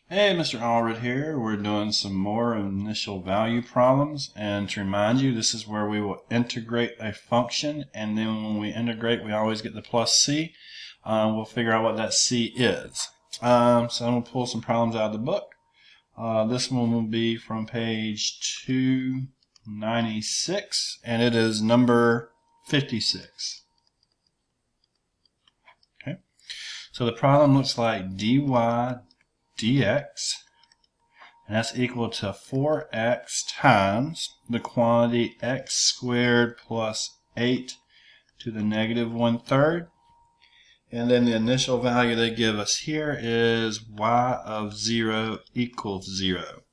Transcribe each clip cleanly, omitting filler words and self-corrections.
Hey, Mr. Allred here. We're doing some more initial value problems, and to remind you, this is where we will integrate a function, and then when we integrate we always get the plus c. We'll figure out what that c is. So I'm going to pull some problems out of the book. This one will be from page 296, and it is number 56. Okay, so the problem looks like dy dx, and that's equal to 4x times the quantity x squared plus 8 to the negative 1/3. And then the initial value they give us here is y of 0 equals 0.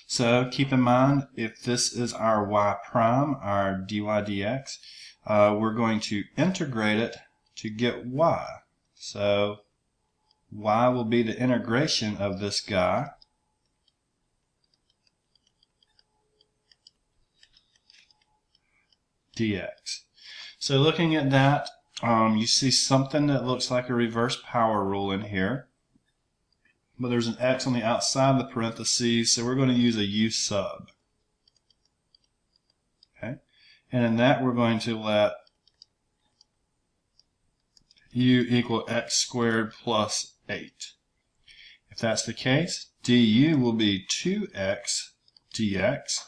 So keep in mind, if this is our y prime, our dy dx, we're going to integrate it to get y. So y will be the integration of this guy dx. So looking at that, you see something that looks like a reverse power rule in here, but there's an x on the outside of the parentheses, so we're going to use a u sub. Okay, and in that we're going to let u equal x squared plus 8. If that's the case, du will be 2x dx,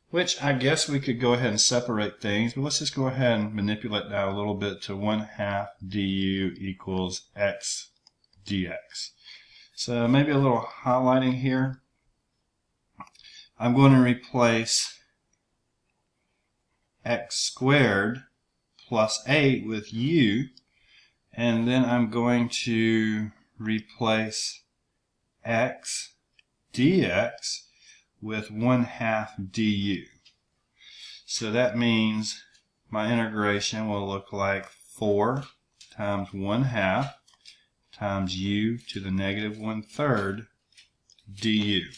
which I guess we could go ahead and separate things, but let's just go ahead and manipulate that a little bit to 1/2 du equals x dx. So maybe a little highlighting here. I'm going to replace x squared plus 8 with u, and then I'm going to replace x dx with 1/2 du. So that means my integration will look like 4 times 1/2 times u to the negative 1/3 du.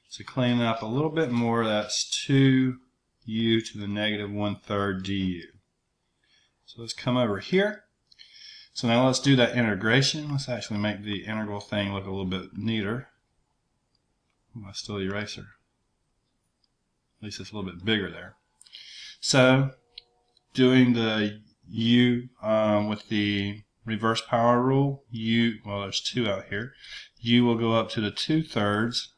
So clean up a little bit more, that's 2u to the negative 1/3 du. So let's come over here. So now let's do that integration. Let's actually make the integral thing look a little bit neater. Oh, I still eraser. At least it's a little bit bigger there. So doing the u with the reverse power rule, well, there's 2 out here. U will go up to the 2/3,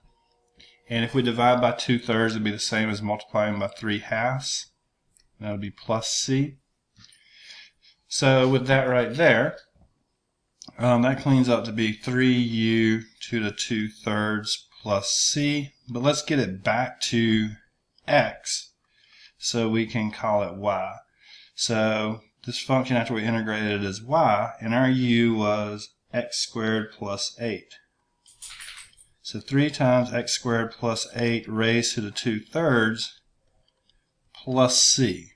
and if we divide by 2/3, it'll be the same as multiplying by 3/2. That'll be plus c. So with that right there, that cleans up to be 3u to the 2/3 plus c. But let's get it back to x so we can call it y. So this function, after we integrated it, is y, and our u was x squared plus 8. So 3 times x squared plus 8 raised to the 2/3 plus c.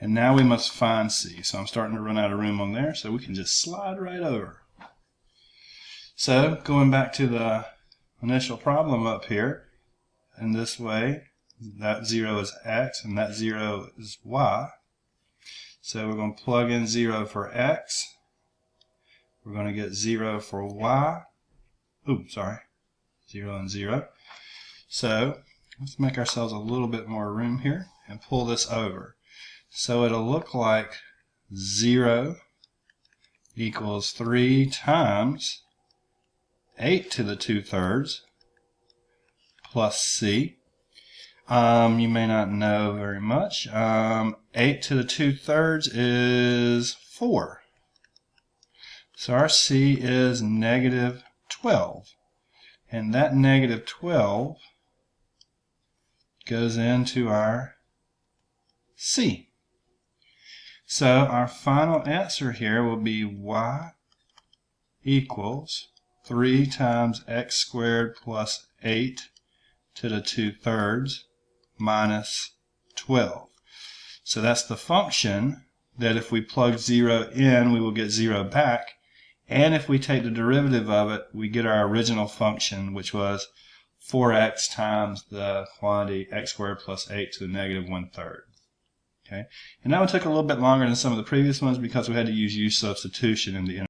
And now we must find c. So I'm starting to run out of room on there, so we can just slide right over. So going back to the initial problem up here, in this way, that 0 is x and that 0 is y. So we're going to plug in 0 for x. We're going to get 0 for y. Oops, sorry. 0 and 0. So let's make ourselves a little bit more room here and pull this over. So it'll look like 0 equals 3 times 8 to the 2/3 plus c. You may not know very much. 8 to the 2/3 is 4. So our c is negative 12. And that negative 12 goes into our c. So our final answer here will be y equals 3 times x squared plus 8 to the 2/3 minus 12. So that's the function that if we plug 0 in, we will get 0 back. And if we take the derivative of it, we get our original function, which was 4x times the quantity x squared plus 8 to the negative 1/3. Okay, and that one took a little bit longer than some of the previous ones because we had to use u substitution in the